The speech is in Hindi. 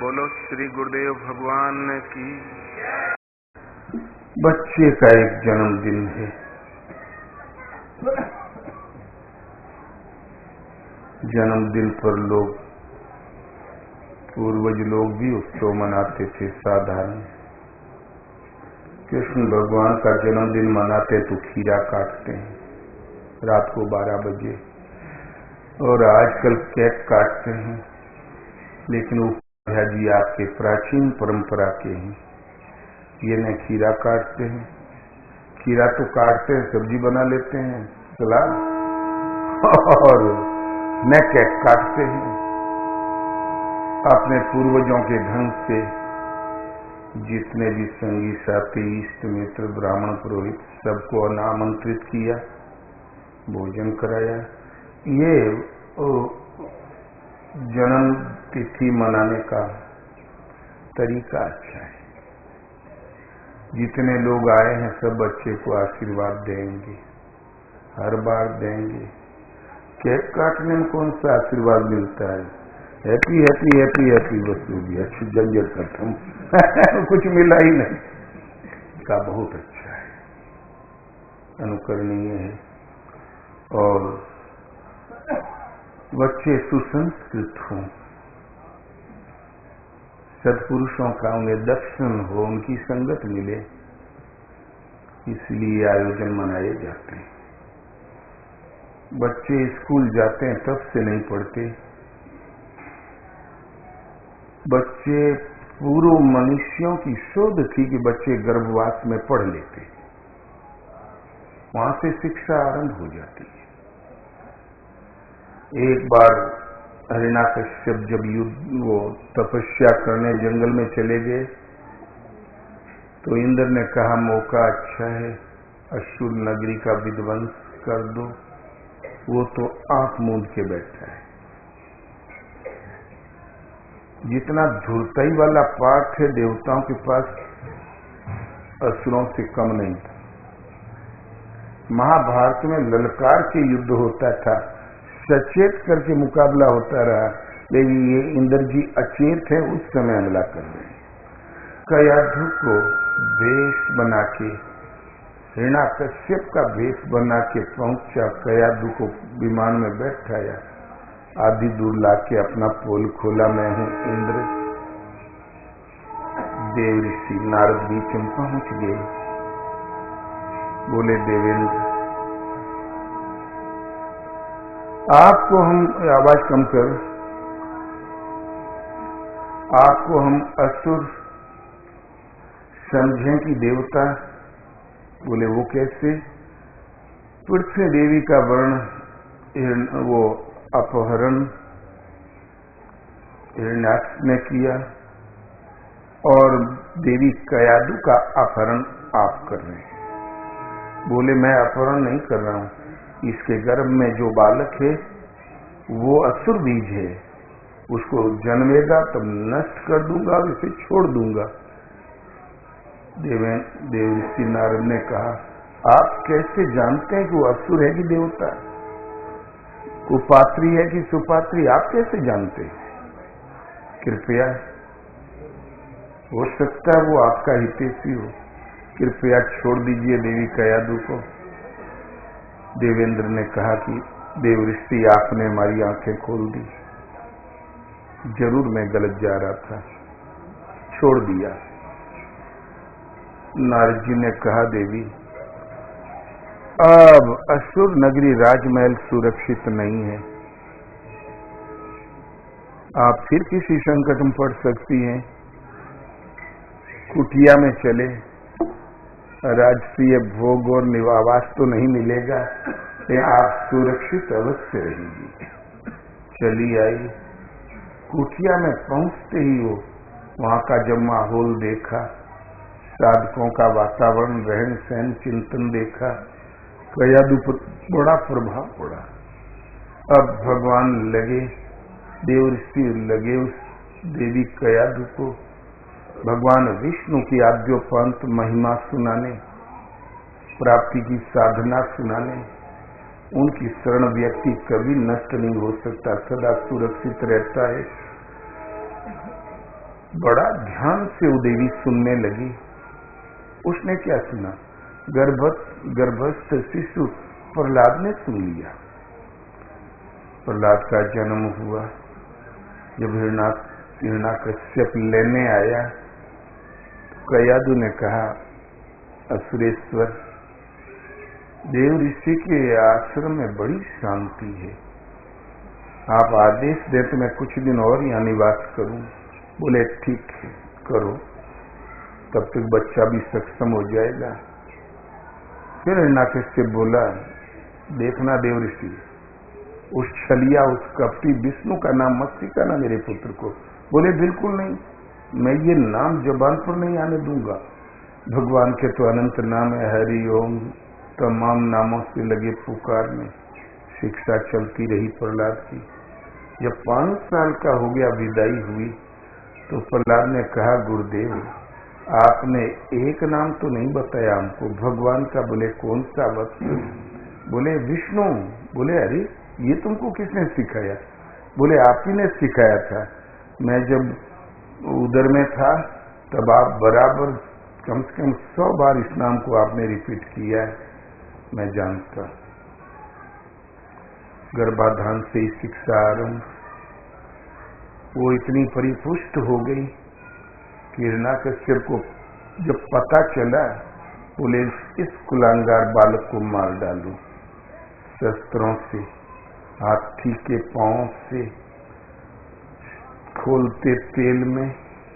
बोलो श्री गुरुदेव भगवान की। बच्चे का एक जन्मदिन है। जन्मदिन पर लोग, पूर्वज लोग भी उत्सव मनाते थे साधारण। कृष्ण भगवान का जन्मदिन मनाते तो खीरा काटते हैं रात को 12 बजे, और आजकल केक काटते हैं। लेकिन उपाध्याय जी आपके प्राचीन परंपरा के हैं, ये न खीरा काटते हैं। खीरा तो काटते हैं, सब्जी बना लेते हैं, सलाद, और न केक काटते हैं। अपने पूर्वजों के ढंग से जितने भी संगी साथी, इष्ट मित्र, ब्राह्मण, पुरोहित, सबको आमंत्रित किया, भोजन कराया। ये जन्म तिथि मनाने का तरीका अच्छा है। जितने लोग आए हैं सब बच्चे को आशीर्वाद देंगे, हर बार देंगे। केक काटने में कौन सा आशीर्वाद मिलता है? हैप्पी हैप्पी हैप्पी हैप्पी, बस हो गया, अच्छी झंझट खत्म। कुछ मिला ही नहीं। का बहुत अच्छा है, अनुकरणीय है। और बच्चे सुसंस्कृत हों, सत्पुरुषों का उन्हें दर्शन हो, उनकी संगत मिले, इसलिए आयोजन मनाए जाते हैं। बच्चे स्कूल जाते हैं तब से नहीं पढ़ते। बच्चे, पूर्व मनुष्यों की शोध थी कि बच्चे गर्भवास में पढ़ लेते, वहां से शिक्षा आरंभ हो जाती है। एक बार हिरण्याकश्यप जब वो तपस्या करने जंगल में चले गए तो इंद्र ने कहा मौका अच्छा है, असुर नगरी का विध्वंस कर दो। वो तो आंख मूंद के बैठा है। जितना धूर्तई वाला पाठ है देवताओं के पास, असुरों से कम नहीं था। महाभारत में ललकार के युद्ध होता था, सचेत करके मुकाबला होता रहा, लेकिन ये इंद्र जी अचेत है, उस समय हमला कर रहे हैं। कयाधु को वेश बना के, हिरण्याकश्यप का वेश बना के पहुंचा, कयाधु को विमान में बैठाया, आधी दूर लाके अपना पोल खोला, मैं हूं इंद्र। देव ऋषि नारद बीच में पहुंच गए, बोले देवेंद्र आपको हम, आवाज कम कर, आपको हम असुर समझें कि देवता? बोले वो कैसे? पृथ्वी देवी का वर्ण, वो अपहरण हिरण्याक्ष ने किया, और देवी कयाधु का अपहरण आप कर रहे हैं। बोले मैं अपहरण नहीं कर रहा हूं, इसके गर्भ में जो बालक है वो असुर बीज है, उसको जन्मेगा तब नष्ट कर दूंगा और इसे छोड़ दूंगा। देव ऋषि नारद ने कहा आप कैसे जानते हैं कि वो असुर है कि देवता, कुपात्री है कि सुपात्री, आप कैसे जानते हैं? कृपया, हो सकता है वो आपका हितैषी हो, कृपया छोड़ दीजिए देवी कयाधु को। देवेंद्र ने कहा कि देव ऋषि आपने हमारी आंखें खोल दी, जरूर मैं गलत जा रहा था, छोड़ दिया। नारद जी ने कहा देवी अब असुर नगरी राजमहल सुरक्षित नहीं है, आप फिर किसी संकट में पड़ सकती हैं। कुटिया में चले, राजकीय भोग और निवास तो नहीं मिलेगा, आप सुरक्षित अवश्य रहेंगी। चली आई। कुटिया में पहुंचते ही वो वहां का जब माहौल देखा, साधकों का वातावरण, रहन सहन, चिंतन देखा, कयाधु पर बड़ा प्रभाव पड़ा। अब भगवान लगे, देव ऋषि लगे उस देवी कयाधु को भगवान विष्णु की आद्योपंत महिमा सुनाने, प्राप्ति की साधना सुनाने। उनकी शरण व्यक्ति कभी नष्ट नहीं हो सकता, सदा सुरक्षित रहता है। बड़ा ध्यान से वो देवी सुनने लगी। उसने क्या सुना? गर्भस्थ शिशु प्रहलाद ने सुन लिया। प्रहलाद का जन्म हुआ। जब हिरण्याकश्यप लेने आया तो कयादु ने कहा, असुरेश्वर, देव ऋषि के आश्रम में बड़ी शांति है, आप आदेश दे तो मैं कुछ दिन और यहाँ निवास करूं। बोले ठीक है, करो, तब तक बच्चा भी सक्षम हो जाएगा। फिर हिरण्याकश्यप बोला, देखना देव ऋषि, उस छलिया, उस कपटी विष्णु का नाम मत सिखाना मेरे पुत्र को। बोले बिल्कुल नहीं, मैं ये नाम जबान पर नहीं आने दूंगा। भगवान के तो अनंत नाम है, हरि ओम, तमाम नामों से लगे पुकारने। शिक्षा चलती रही प्रहलाद की। जब 5 साल का हो गया, विदाई हुई, तो प्रहलाद ने कहा, गुरुदेव आपने एक नाम तो नहीं बताया हमको भगवान का। बोले कौन सा वत्स? बोले विष्णु। बोले अरे ये तुमको किसने सिखाया? बोले आप ही ने सिखाया था। मैं जब उधर में था तब आप बराबर कम से कम 100 बार इस नाम को आपने रिपीट किया है, मैं जानता। गर्भाधान से ही शिक्षा आरंभ। वो इतनी परिपुष्ट हो गई कि हिरण्याकश्यप को जब पता चला, बोले इस कुलांगार बालक को मार डालूं, शस्त्रों से, हाथी के पांव से, खोलते तेल में